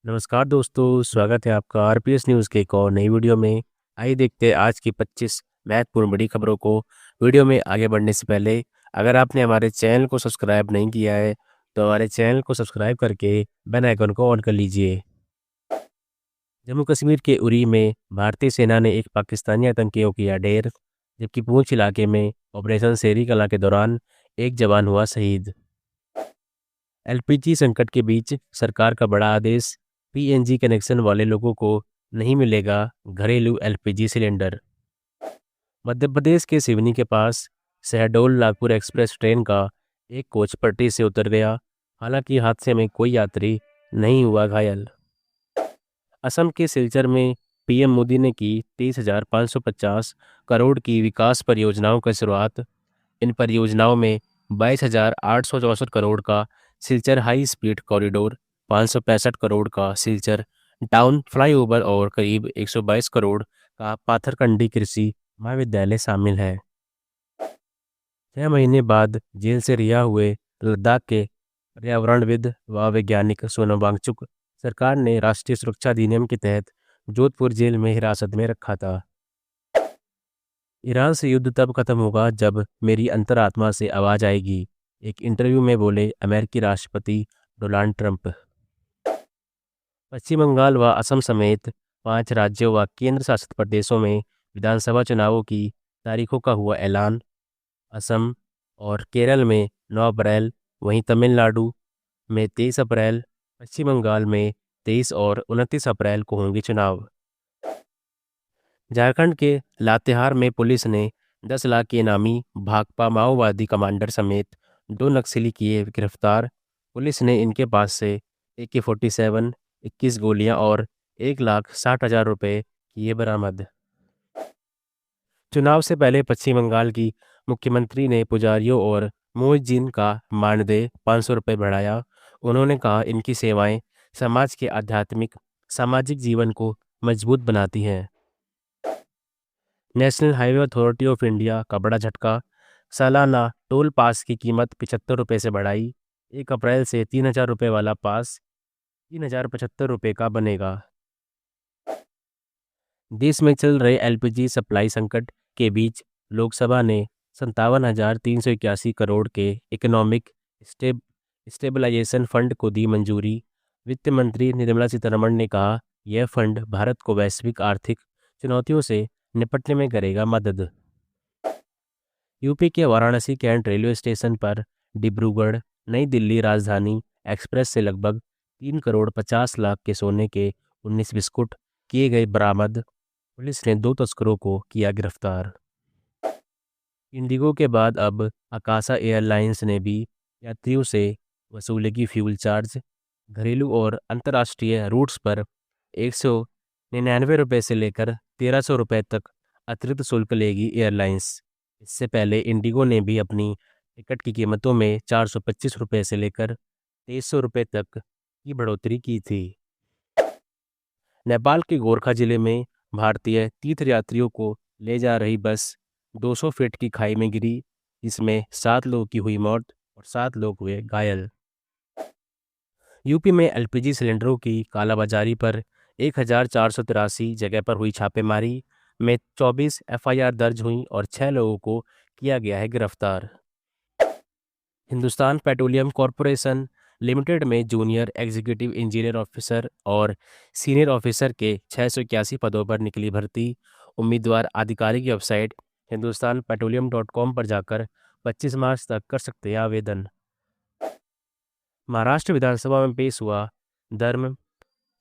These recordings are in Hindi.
नमस्कार दोस्तों, स्वागत है आपका आरपीएस न्यूज़ के एक और नई वीडियो में। आइए देखते हैं आज की 25 महत्वपूर्ण बड़ी खबरों को। वीडियो में आगे बढ़ने से पहले अगर आपने हमारे चैनल को सब्सक्राइब नहीं किया है, तो हमारे चैनल को सब्सक्राइब करके बेल आइकन को ऑन कर लीजिए। जम्मू कश्मीर के उरी में भारतीय सेना ने एक पाकिस्तानी आतंकियों को किया ढेर, जबकि पूंछ इलाके में ऑपरेशन शेरी कला के दौरान एक जवान हुआ शहीद। एलपीजी संकट के बीच सरकार का बड़ा आदेश, पीएनजी कनेक्शन वाले लोगों को नहीं मिलेगा घरेलू एलपीजी सिलेंडर। मध्य प्रदेश के सिवनी के पास शहडोल नागपुर एक्सप्रेस ट्रेन का एक कोच पटरी से उतर गया। हालांकि हादसे में कोई यात्री नहीं हुआ घायल। असम के सिलचर में पीएम मोदी ने की 30,550 करोड़ की विकास परियोजनाओं की शुरुआत। इन परियोजनाओं में 22,864 करोड़ का Silchar high speed corridor, 565 crore का सिलचर टाउन फ्लाईओवर और करीब 122 करोड़ का पाथरकंडी कृषि महाविद्यालय शामिल है। 6 महीने बाद जेल से रिहा हुए लद्दाख के पर्यावरणविद व वैज्ञानिक सोनम वांगचुक सरकार ने राष्ट्रीय सुरक्षा अधिनियम के तहत जोधपुर जेल में हिरासत में रखा था। ईरान से युद्ध तब खत्म होगा जब मेरी अंतरात्मा से आवाज आएगी, एक इंटरव्यू में बोले अमेरिकी राष्ट्रपति डोनाल्ड ट्रंप। पश्चिम बंगाल व असम समेत 5 राज्यों व केंद्र शासित प्रदेशों में विधानसभा चुनावों की तारीखों का हुआ ऐलान। असम और केरल में 9 अप्रैल, वहीं तमिलनाडु में 23 अप्रैल, पश्चिम बंगाल में 23 और 29 अप्रैल को होंगे चुनाव। झारखंड के लातेहार में पुलिस ने 10 लाख के इनामी भाकपा माओवादी कमांडर समेत 2 नक्सली किए गिरफ्तार। पुलिस ने इनके पास से AK-47, 21 गोलियां और 1,60,000 रुपये किए बरामद। चुनाव से पहले पश्चिम बंगाल की मुख्यमंत्री ने पुजारियों और मुअज्जिन का मानदेय 500 रुपये बढ़ाया। उन्होंने कहा इनकी सेवाएं समाज के आध्यात्मिक सामाजिक जीवन को मजबूत बनाती हैं। National highway authority of India का बड़ा झटका, सालाना टोल पास की कीमत 75 रुपये से बढ़ाई। 1 अप्रैल से 3,000 रुपये वाला पास 3,075 रुपये का बनेगा। देश में चल रहे एलपीजी सप्लाई संकट के बीच लोकसभा ने 57,381 करोड़ के इकोनॉमिक स्टेबलाइजेशन फंड को दी मंजूरी। वित्त मंत्री निर्मला सीतारमण ने कहा यह फंड भारत को वैश्विक आर्थिक चुनौतियों से निपटने में करेगा मदद। यूपी के वाराणसी कैंट रेलवे स्टेशन पर डिब्रूगढ़ नई दिल्ली राजधानी एक्सप्रेस से लगभग 3,50,00,000 के सोने के 19 बिस्कुट किए गए बरामद। पुलिस ने 2 तस्करों को किया गिरफ्तार। इंडिगो के बाद अब आकाशा एयरलाइंस ने भी यात्रियों से वसूलेगी फ्यूल चार्ज। घरेलू और अंतर्राष्ट्रीय रूट्स पर 199 रुपये से लेकर 1,300 रुपये तक अतिरिक्त शुल्क लेगी एयरलाइंस। इससे पहले इंडिगो ने भी अपनी टिकट की कीमतों में 425 रुपये से लेकर 2,300 रुपये तक की बढ़ोतरी की थी। नेपाल के गोरखा जिले में भारतीय तीर्थयात्रियों को ले जा रही बस 200 फीट की खाई में गिरी, जिसमें 7 लोगों की हुई मौत और 7 लोग हुए घायल। यूपी में एलपीजी सिलेंडरों की कालाबाजारी पर 1,483 जगह पर हुई छापेमारी में 24 एफआईआर दर्ज हुई और 6 लोगों को किया गया है गिरफ्तार। हिंदुस्तान पेट्रोलियम कॉरपोरेशन लिमिटेड में जूनियर एग्जीक्यूटिव इंजीनियर ऑफिसर और सीनियर ऑफिसर के 681 पदों पर निकली भर्ती। उम्मीदवार आधिकारिक वेबसाइट hindustanpetroleum.com पर जाकर 25 मार्च तक कर सकते हैं आवेदन। महाराष्ट्र विधानसभा में पेश हुआ धर्म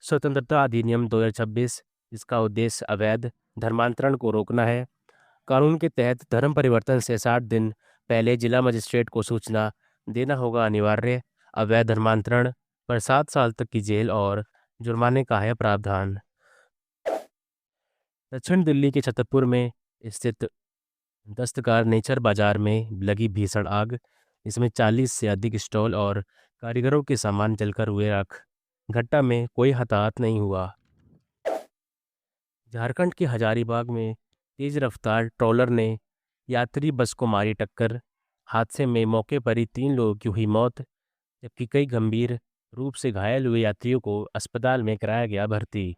स्वतंत्रता अधिनियम 2026, जिसका उद्देश्य अवैध धर्मांतरण को रोकना है। कानून के तहत धर्म परिवर्तन से 60 दिन पहले जिला मजिस्ट्रेट को सूचना देना होगा अनिवार्य। अवैध धर्मांतरण पर 7 साल तक की जेल और जुर्माने का है प्रावधान। दक्षिण दिल्ली के छतरपुर में स्थित दस्तकार नेचर बाजार में लगी भीषण आग, इसमें 40 से अधिक स्टॉल और कारीगरों के सामान जलकर हुए राख। घटना में कोई हताहत नहीं हुआ। झारखंड के हजारीबाग में तेज रफ्तार ट्रॉलर ने यात्री बस को मारी टक्कर। हादसे में मौके पर ही 3 लोगों की हुई मौत, जबकि कई गंभीर रूप से घायल हुए यात्रियों को अस्पताल में कराया गया भर्ती।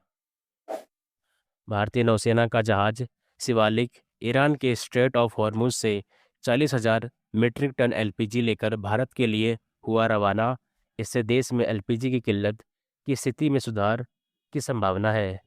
भारतीय नौसेना का जहाज शिवालिक ईरान के स्ट्रेट ऑफ हॉर्मुज से 40,000 मीट्रिक टन एलपीजी लेकर भारत के लिए हुआ रवाना। इससे देश में एलपीजी की किल्लत की स्थिति में सुधार की संभावना है।